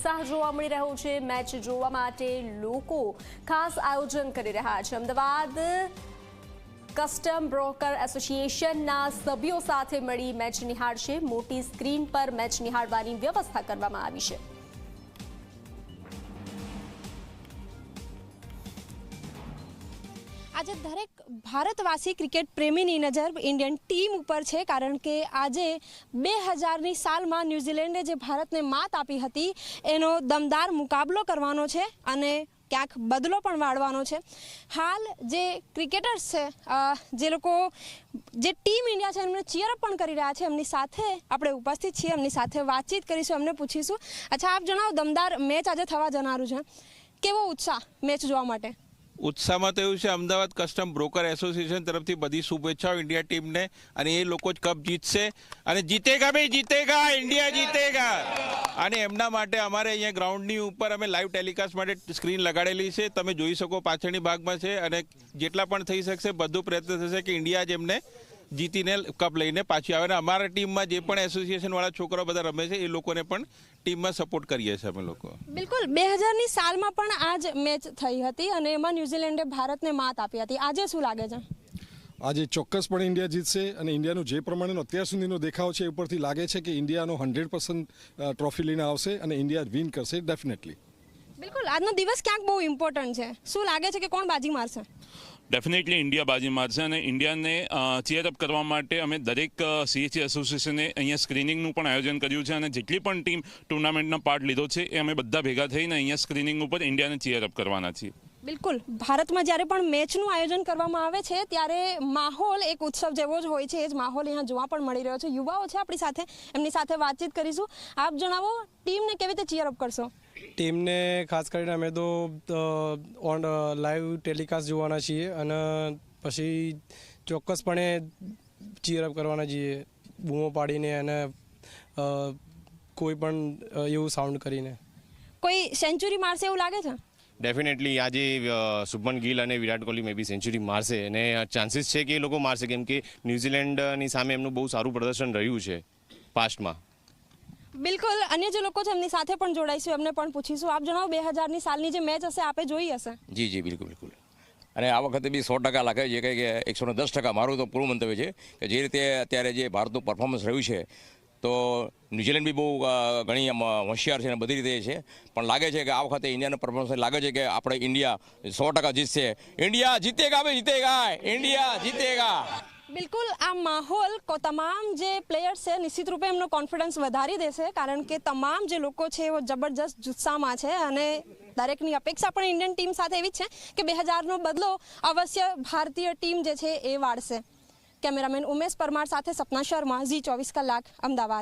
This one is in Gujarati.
ઉત્સાહ જોવા મળી રહ્યો છે। મેચ જોવા માટે લોકો ખાસ આયોજન કરી રહ્યા છે। અમદાવાદ કસ્ટમ બ્રોકર એસોસિએશનના સભ્યો સાથે મળી મેચ નિહાળશે। મોટી સ્ક્રીન પર મેચ નિહાળવાની વ્યવસ્થા કરવામાં આવી છે। આજે દરેક ભારતવાસી ક્રિકેટ પ્રેમીની નજર ઇન્ડિયન ટીમ ઉપર છે, કારણ કે આજે 2000ની સાલમાં ન્યૂઝીલેન્ડે જે ભારતને માત આપી હતી એનો દમદાર મુકાબલો કરવાનો છે અને ક્યાંક બદલો પણ વાળવાનો છે। હાલ જે ક્રિકેટર્સ છે, જે લોકો જે ટીમ ઇન્ડિયા છે એમને ચીયરઅપ પણ કરી રહ્યા છે, એમની સાથે આપણે ઉપસ્થિત છીએ, એમની સાથે વાતચીત કરીશું, એમને પૂછીશું। અચ્છા, આપ જણાવો, દમદાર મેચ આજે થવા જનારું છે, કેવો ઉત્સાહ મેચ જોવા માટે? ઉત્સાહમાં તો એવું છે, અમદાવાદ કસ્ટમ બ્રોકર એસોસિએશન તરફથી બધી શુભેચ્છાઓ ઇન્ડિયા ટીમને, અને એ લોકો જ કપ જીતશે અને જીતેગા ભાઈ જીતેગા, ઇન્ડિયા જીતેગા। અને એમના માટે અમારે અહીંયા ગ્રાઉન્ડની ઉપર અમે લાઈવ ટેલિકાસ્ટ માટે સ્ક્રીન લગાડેલી છે, તમે જોઈ શકો, પાછળની ભાગમાં છે, અને જેટલા પણ થઈ શકશે બધું પ્રયત્ન થશે કે ઇન્ડિયા જ એમને જીતીને કપ લઈને પાછી આવે। અને અમારા ટીમમાં જે પણ એસોસિએશનવાળા છોકરાઓ બધા રમે છે એ લોકોને પણ ટીમમાં સપોર્ટ કરીએ છીએ અમે લોકો। બિલકુલ, 2000ની સાલમાં પણ આ જ મેચ થઈ હતી અને એમાં ન્યૂઝીલેન્ડે ભારતને માત આપી હતી। આજે શું લાગે છે? આજે ચોક્કસપણે ઇન્ડિયા જીતશે, અને ઇન્ડિયાનું જે પ્રમાણેનો અત્યાર સુધીનો દેખાવ છે એ ઉપરથી લાગે છે કે ઇન્ડિયાનો 100% ટ્રોફી લઈને આવશે અને ઇન્ડિયા વિન કરશે ડેફિનેટલી। બિલકુલ, આજનો દિવસ ક્યાંક બહુ ઇમ્પોર્ટન્ટ છે। શું લાગે છે કે કોણ બાજી મારશે? ડેફિનેટલી ઇન્ડિયા બાજી મારશે, અને ઇન્ડિયાને ચીયરઅપ કરવા માટે અમે દરેક સીએચસી એસોસિએશને અહીંયા સ્ક્રીનિંગનું પણ આયોજન કર્યું છે, અને જેટલી પણ ટીમ ટુર્નામેન્ટનો પાર્ટ લીધો છે એ અમે બધા ભેગા થઈને અહીંયા સ્ક્રીનિંગ ઉપર ઇન્ડિયાને ચીયરઅપ કરવાના છીએ। બિલકુલ, ભારતમાં જ્યારે પણ મેચનું આયોજન કરવામાં આવે છે ત્યારે માહોલ એક ઉત્સવ જેવો જ હોય છે, એ જ માહોલ અહીંયા જોવા પણ મળી રહ્યો છે। યુવાઓ છે આપણી સાથે, એમની સાથે વાતચીત કરીશું। આપ જણાવો, ટીમને કેવી રીતે ચીયરઅપ કરશો? ટીમને ખાસ કરીને અમે તો ઓન લાઈવ ટેલિકાસ્ટ જોવાના છીએ, અને પછી ચોક્કસપણે ચીયરઅપ કરવાના છીએ, બૂમો પાડીને અને કોઈ પણ એવું સાઉન્ડ કરીને। કોઈ સેન્ચુરી મારશે એવું લાગે છે? ડેફિનેટલી આજે શુભમન ગિલ અને વિરાટ કોહલી મે બી સેન્ચુરી મારશે, અને ચાન્સીસ છે કે એ લોકો મારશે, કેમ કે ન્યૂઝીલેન્ડની સામે એમનું બહુ સારું પ્રદર્શન રહ્યું છે પાસ્ટમાં। બિલકુલ, અન્ય જે લોકો છે એમની સાથે પણ જોડાઈશું, એમને પણ પૂછીશું। આપ જણાવો, 2000ની સાલની જે મેચ હશે આપે જોઈ હશે? જી જી, બિલકુલ બિલકુલ, અને આ વખતે બી 100% લાગે છે કે 110%, મારું તો પૂરું મંતવ્ય છે કે જે રીતે અત્યારે જે ભારતનું પરફોર્મન્સ રહ્યું છે, તો ન્યૂઝીલેન્ડ બી બહુ ઘણી હોશિયાર છે અને બધી રીતે છે, પણ લાગે છે કે આ વખતે ઇન્ડિયાનું પરફોર્મન્સ લાગે છે કે આપણે ઇન્ડિયા 100% જીતશે। ઇન્ડિયા જીતેગા ભાઈ જીતેગા, ઇન્ડિયા જીતેગા। બિલકુલ, આ માહોલ તમામ જે પ્લેયર્સ છે નિશ્ચિત રૂપે એમનો કોન્ફિડન્સ વધારી દેશે, કારણ કે તમામ જે લોકો છે એવો જબરજસ્ત જુસ્સામાં છે, અને દરેકની અપેક્ષા પણ ઇન્ડિયન ટીમ સાથે એવી જ છે કે 2000નો બદલો અવશ્ય ભારતીય ટીમ જે છે એ વાળશે। કેમેરામેન ઉમેશ પરમાર સાથે સપના શર્મા, ઝી 24 કલાક, અમદાવાદ।